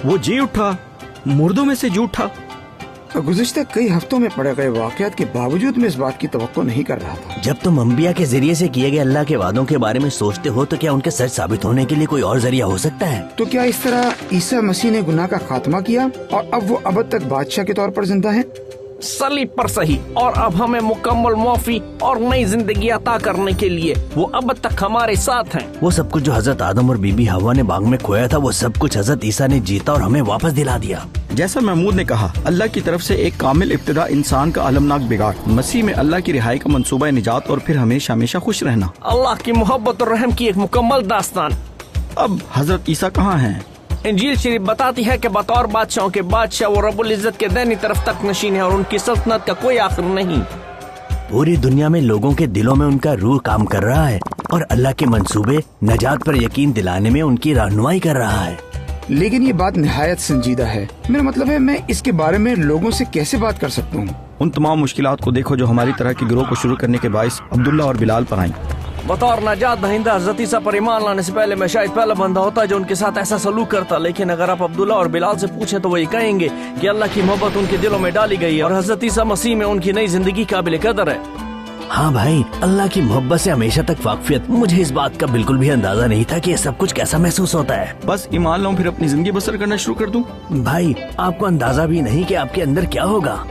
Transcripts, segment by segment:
वो जी उठा, मुर्दों में से जी उठा। गुज़िश्ता कई हफ्तों में पड़े गए वाक़यात के बावजूद मैं इस बात की तवक्को नहीं कर रहा था। जब तुम अंबिया के जरिए से किए गए अल्लाह के वादों के बारे में सोचते हो तो क्या उनके सच साबित होने के लिए कोई और जरिया हो सकता है? तो क्या इस तरह ईसा मसीह ने गुनाह का खात्मा किया और अब वो अबद तक बादशाह के तौर पर जिंदा है? सलीब पर सही, और अब हमें मुकम्मल माफी और नई जिंदगी अता करने के लिए वो अब तक हमारे साथ हैं। वो सब कुछ जो हजरत आदम और बीबी हवा ने बाग में खोया था, वो सब कुछ हजरत ईसा ने जीता और हमें वापस दिला दिया। जैसा महमूद ने कहा, अल्लाह की तरफ से एक कामिल इब्तिदा इंसान का अलमनाक बिगाड़, मसीह में अल्लाह की रिहाई का मंसूबा निजात और फिर हमेशा हमेशा खुश रहना। अल्लाह की मोहब्बत और रहम की एक मुकम्मल दास्तान। अब हजरत ईसा कहाँ हैं? इंजील शरीफ बताती है कि बतौर बादशाहों के बादशाह वो रब्बुल इज्जत के दाहिनी तरफ तक नशीन है और उनकी सल्तनत का कोई आखिर नहीं। पूरी दुनिया में लोगों के दिलों में उनका रूह काम कर रहा है और अल्लाह के मंसूबे नजात पर यकीन दिलाने में उनकी रहनुमाई कर रहा है। लेकिन ये बात निहायत संजीदा है। मेरा मतलब है, मैं इसके बारे में लोगों से कैसे बात कर सकता हूँ? उन तमाम मुश्किलात को देखो जो हमारी तरह के गिरोह को शुरू करने के बाइस अब्दुल्ला और बिलाल पर आई। बतौर नजात दहिंदा हज़रत ईसा पर ईमान लाने से पहले मैं शायद पहला बंदा होता जो उनके साथ ऐसा सलूक करता, लेकिन अगर आप अब्दुल्ला और बिलाल से पूछें तो वो ये कहेंगे कि अल्लाह की मोहब्बत उनके दिलों में डाली गई है और हज़रत ईसा मसीह में उनकी नई जिंदगी काबिल कदर है। हाँ भाई, अल्लाह की मोहब्बत से हमेशा तक वाकफियत। मुझे इस बात का बिल्कुल भी अंदाजा नहीं था कि ये सब कुछ कैसा महसूस होता है। बस ईमान लाऊं फिर अपनी जिंदगी बसर करना शुरू कर दूं। भाई, आपको अंदाजा भी नहीं कि आपके अंदर क्या होगा।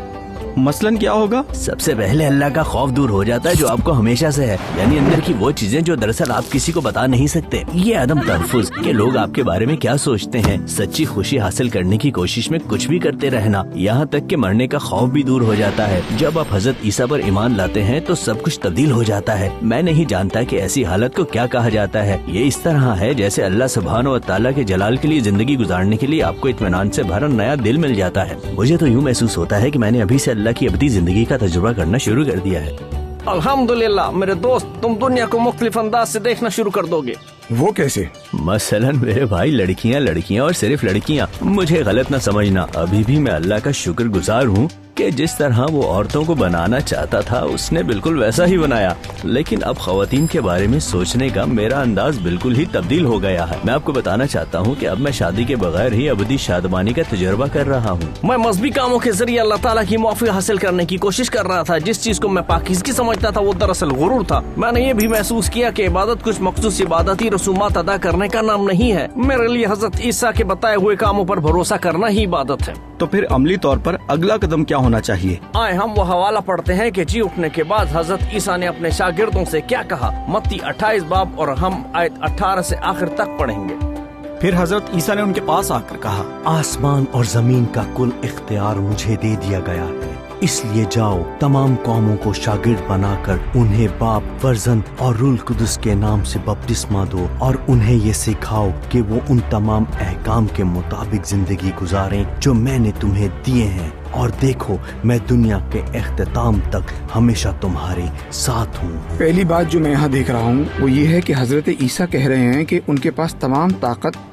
मसलन क्या होगा? सबसे पहले अल्लाह का खौफ दूर हो जाता है जो आपको हमेशा से है, यानी अंदर की वो चीजें जो दरअसल आप किसी को बता नहीं सकते। ये अदम तहफ़्फ़ुज़ कि लोग आपके बारे में क्या सोचते हैं, सच्ची खुशी हासिल करने की कोशिश में कुछ भी करते रहना, यहाँ तक कि मरने का खौफ भी दूर हो जाता है। जब आप हजरत ईसा पर ईमान लाते हैं तो सब कुछ तब्दील हो जाता है। मैं नहीं जानता कि ऐसी हालत को क्या कहा जाता है। ये इस तरह है जैसे अल्लाह सुब्हान व तआला के जलाल के लिए जिंदगी गुजारने के लिए आपको इत्मीनान से भरा नया दिल मिल जाता है। मुझे तो यूँ महसूस होता है कि मैंने अभी से अल्लाह की अबदी जिंदगी का तजुर्बा करना शुरू कर दिया है। अल्हम्दुलिल्लाह मेरे दोस्त, तुम दुनिया को मुख्तलिफ अंदाज से देखना शुरू कर दोगे। वो कैसे? मसलन मेरे भाई, लड़कियां और सिर्फ लड़कियां। मुझे गलत न समझना, अभी भी मैं अल्लाह का शुक्रगुजार हूँ कि जिस तरह वो औरतों को बनाना चाहता था उसने बिल्कुल वैसा ही बनाया। लेकिन अब ख़वातीन के बारे में सोचने का मेरा अंदाज बिल्कुल ही तब्दील हो गया है। मैं आपको बताना चाहता हूँ कि अब मैं शादी के बगैर ही अबदी शादमानी का तजुर्बा कर रहा हूँ। मैं मज़हबी कामों के जरिए अल्लाह ताला की माफ़ी हासिल करने की कोशिश कर रहा था। जिस चीज को मैं पाकीज़गी समझता था वो दरअसल गुरूर था। मैंने ये भी महसूस किया कि इबादत कुछ मखसूस इबादती रसूमात अदा करने का नाम नहीं है। मेरे लिए हज़रत ईसा के बताए हुए कामों पर भरोसा करना ही इबादत है। तो फिर अमली तौर पर अगला कदम क्या होना चाहिए? आए हम वो हवाला पढ़ते हैं कि जी उठने के बाद हजरत ईसा ने अपने शागिर्दों से क्या कहा। मत्ती 28 बाब और हम आयत 18 से आखिर तक पढ़ेंगे। फिर हजरत ईसा ने उनके पास आकर कहा, आसमान और जमीन का कुल इख्तियार मुझे दे दिया गया है, इसलिए जाओ तमाम कौमों को शागिर्द बनाकर उन्हें बाप, फर्जंद और रूह कुदस के नाम से बपतिस्मा दो और उन्हें ये सिखाओ कि वो उन तमाम अहकाम के मुताबिक जिंदगी गुजारें जो मैंने तुम्हें दिए हैं, और देखो मैं दुनिया के इख्तिताम तक हमेशा तुम्हारे साथ हूँ। पहली बात जो मैं यहाँ देख रहा हूँ वो ये है कि हजरत ईसा कह रहे हैं कि उनके पास तमाम ताकत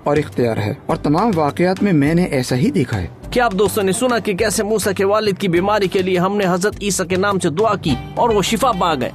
और इख्तियार है, और तमाम वाकयात में मैंने ऐसा ही देखा है। क्या आप दोस्तों ने सुना कि कैसे मूसा के वालिद की बीमारी के लिए हमने हजरत ईसा के नाम से दुआ की और वो शिफा पा गए?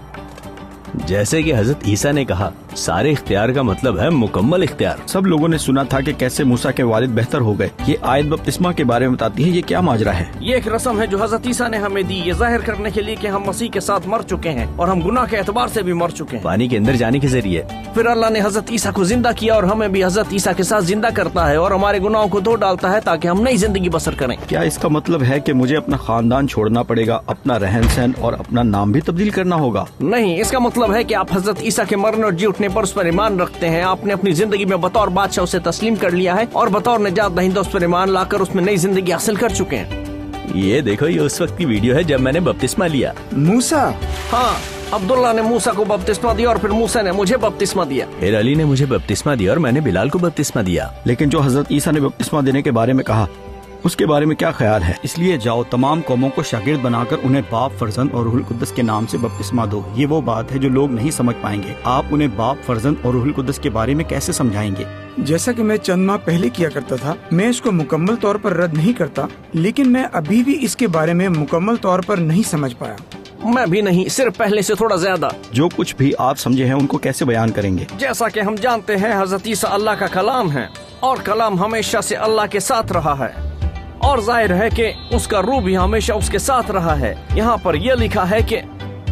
जैसे कि हजरत ईसा ने कहा, सारे इख्तियार का मतलब है मुकम्मल इख्तियार। सब लोगों ने सुना था कि कैसे मूसा के वालिद बेहतर हो गए। ये आयत बपतिस्मा के बारे में बताती है। ये क्या माजरा है? ये एक रस्म है जो हजरत ईसा ने हमें दी, ये जाहिर करने के लिए कि हम मसीह के साथ मर चुके हैं और हम गुनाह के एतबार से भी मर चुके हैं, पानी के अंदर जाने के जरिए। फिर अल्लाह ने हजरत ईसा को जिंदा किया और हमें भी हजरत ईसा के साथ जिंदा करता है और हमारे गुनाहों को धो डालता है ताकि हम नई जिंदगी बसर करें। क्या इसका मतलब है कि मुझे अपना खानदान छोड़ना पड़ेगा, अपना रहन सहन और अपना नाम भी तब्दील करना होगा? नहीं, इसका मतलब है कि आप हजरत ईसा के मरने और जी उठने पर उस पर ईमान रखते हैं। आपने अपनी जिंदगी में बतौर बादशाह उसे तस्लीम कर लिया है और बतौर निजात दहिंदा उस पर ईमान लाकर उसमें नई जिंदगी हासिल कर चुके हैं। ये देखो, ये उस वक्त की वीडियो है जब मैंने बपतिस्मा लिया। मूसा? हाँ, अब्दुल्ला ने मूसा को बपतिस्मा दिया और फिर मूसा ने मुझे बपतिस्मा दिया। फिर अली ने मुझे बपतिस्मा दिया और मैंने बिलाल को बपतिस्मा दिया। लेकिन जो हजरत ईसा ने बपतिस्मा देने के बारे में कहा उसके बारे में क्या ख्याल है? इसलिए जाओ तमाम कौमों को शागिर्द बनाकर उन्हें बाप, फर्जंद और रूहुल कुद्दस के नाम से बपतिस्मा दो। ये वो बात है जो लोग नहीं समझ पाएंगे। आप उन्हें बाप, फर्जंद और रूहुल कुद्दस के बारे में कैसे समझाएंगे? जैसा कि मैं चंद माह पहले किया करता था, मैं इसको मुकम्मल तौर पर रद्द नहीं करता, लेकिन मैं अभी भी इसके बारे में मुकम्मल तौर पर नहीं समझ पाया। मैं भी नहीं, सिर्फ पहले से थोड़ा ज्यादा। जो कुछ भी आप समझे हैं उनको कैसे बयान करेंगे? जैसा कि हम जानते हैं हजरत ईसा अल्लाह का कलाम है और कलाम हमेशा से अल्लाह के साथ रहा है और जाहिर है कि उसका रूह भी हमेशा उसके साथ रहा है। यहाँ पर यह लिखा है कि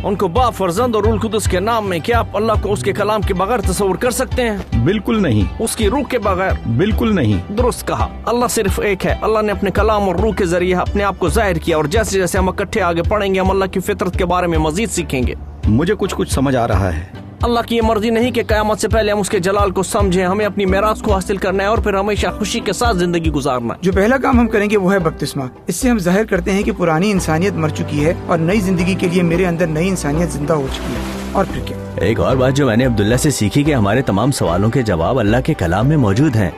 उनको बाप, फर्जंद और रूह कुदस के नाम में। क्या आप अल्लाह को उसके कलाम के बगैर तस्वुर कर सकते हैं? बिल्कुल नहीं। उसकी रूह के बगैर? बिल्कुल नहीं। दुरुस्त कहा। अल्लाह सिर्फ एक है। अल्लाह ने अपने कलाम और रूह के जरिए अपने आप को जाहिर किया और जैसे जैसे हम इकट्ठे आगे पढ़ेंगे हम अल्लाह की फितरत के बारे में मजीद सीखेंगे। मुझे कुछ समझ आ रहा है। अल्लाह की ये मर्जी नहीं कि क़यामत से पहले हम उसके जलाल को समझें। हमें अपनी मेराज को हासिल करना है और फिर हमेशा खुशी के साथ जिंदगी गुजारना। जो पहला काम हम करेंगे वो है बपतिस्मा। इससे हम जाहिर करते हैं कि पुरानी इंसानियत मर चुकी है और नई जिंदगी के लिए मेरे अंदर नई इंसानियत जिंदा हो चुकी है। और फिर क्या? एक और बात जो मैंने अब्दुल्ला से सीखी कि हमारे तमाम सवालों के जवाब अल्लाह के कलाम में मौजूद हैं।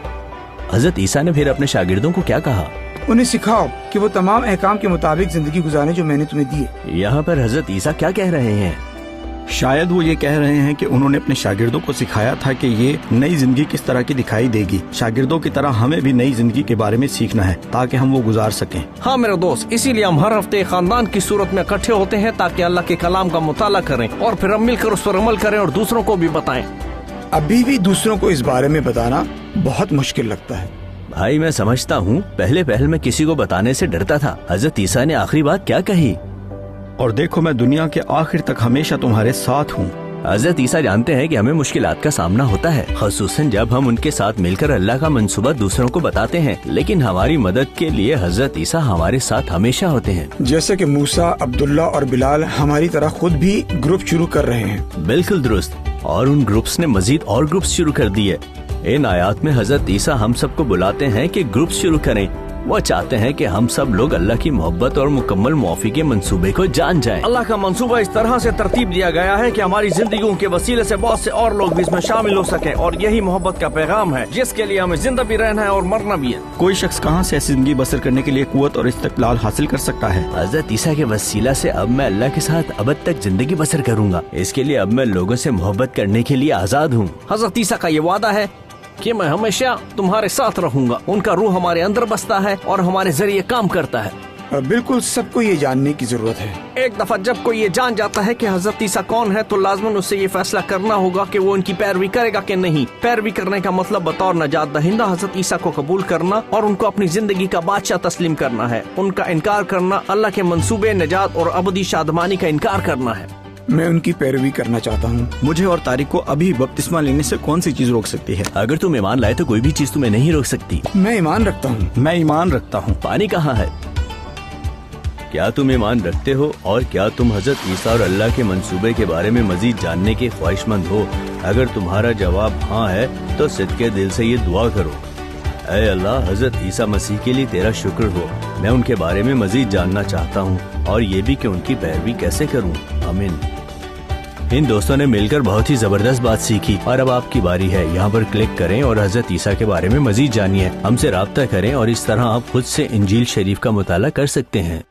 हजरत ईसा ने फिर अपने शागिर्दों को क्या कहा? उन्हें सिखाओ कि वो तमाम अहकाम के मुताबिक जिंदगी गुजारें जो मैंने तुम्हें दिए। यहाँ पर हजरत ईसा क्या कह रहे हैं? शायद वो ये कह रहे हैं कि उन्होंने अपने शागिर्दों को सिखाया था कि ये नई जिंदगी किस तरह की दिखाई देगी। शागिर्दों की तरह हमें भी नई जिंदगी के बारे में सीखना है ताकि हम वो गुजार सकें। हाँ मेरे दोस्त, इसीलिए हम हर हफ्ते खानदान की सूरत में इकट्ठे होते हैं ताकि अल्लाह के कलाम का मुताला करें और फिर हम मिलकर उस पर अमल करें और दूसरों को भी बताएं। अभी भी दूसरों को इस बारे में बताना बहुत मुश्किल लगता है। भाई मैं समझता हूँ, पहले मैं किसी को बताने से डरता था। हजरत ईसा ने आखिरी बात क्या कही? और देखो मैं दुनिया के आखिर तक हमेशा तुम्हारे साथ हूँ। हजरत ईसा जानते हैं कि हमें मुश्किलात का सामना होता है, ख़ुसूसन जब हम उनके साथ मिलकर अल्लाह का मंसूबा दूसरों को बताते हैं, लेकिन हमारी मदद के लिए हजरत ईसा हमारे साथ हमेशा होते हैं। जैसे कि मूसा, अब्दुल्ला और बिलाल हमारी तरह खुद भी ग्रुप शुरू कर रहे हैं। बिल्कुल दुरुस्त। और उन ग्रुप्स ने मजीद और ग्रुप्स शुरू कर दिए। इन आयात में हजरत ईसा हम सबको बुलाते हैं कि ग्रुप शुरू करें। वो चाहते हैं कि हम सब लोग अल्लाह की मोहब्बत और मुकम्मल मुआफ़ी के मंसूबे को जान जाएं। अल्लाह का मंसूबा इस तरह से तरतीब दिया गया है कि हमारी जिंदगियों के वसीले से बहुत से और लोग भी इसमें शामिल हो सके और यही मोहब्बत का पैगाम है जिसके लिए हमें जिंदा भी रहना है और मरना भी है। कोई शख्स कहाँ से ऐसी जिंदगी बसर करने के लिए कुव्वत और इस्तिक़लाल हासिल कर सकता है? हजरत ईसा के वसीला से अब मैं अल्लाह के साथ अबद तक जिंदगी बसर करूँगा। इसके लिए अब मैं लोगों से मोहब्बत करने के लिए आज़ाद हूँ। हजरत ईसा का ये वादा है कि मैं हमेशा तुम्हारे साथ रहूंगा। उनका रूह हमारे अंदर बसता है और हमारे जरिए काम करता है। बिल्कुल सबको ये जानने की जरूरत है। एक दफा जब कोई ये जान जाता है कि हजरत ईसा कौन है तो लाजमन उससे ये फैसला करना होगा कि वो उनकी पैरवी करेगा कि नहीं। पैरवी करने का मतलब बतौर नजात दहिंदा हजरत ईसा को कबूल करना और उनको अपनी जिंदगी का बादशाह तस्लीम करना है। उनका इनकार करना अल्लाह के मंसूबे नजात और अबदी शादमानी का इनकार करना है। मैं उनकी पैरवी करना चाहता हूँ। मुझे और तारिक को अभी बपतिस्मा लेने से कौन सी चीज रोक सकती है? अगर तुम ईमान लाए तो कोई भी चीज तुम्हें नहीं रोक सकती। मैं ईमान रखता हूँ। मैं ईमान रखता हूँ। पानी कहाँ है? क्या तुम ईमान रखते हो और क्या तुम हजरत ईसा और अल्लाह के मंसूबे के बारे में मजीद जानने के ख्वाहिशमंद हो? अगर तुम्हारा जवाब हाँ है तो सिद्के दिल से ये दुआ करो, ऐ अल्लाह, हजरत ईसा मसीह के लिए तेरा शुक्र हो। मैं उनके बारे में मजीद जानना चाहता हूँ और ये भी कि उनकी पैरवी कैसे करूँ। आमीन। इन दोस्तों ने मिलकर बहुत ही जबरदस्त बात सीखी और अब आपकी बारी है। यहाँ पर क्लिक करें और हजरत ईसा के बारे में मजीद जानिए। हमसे राब्ता करें और इस तरह आप खुद से इंजील शरीफ का मुताला कर सकते हैं।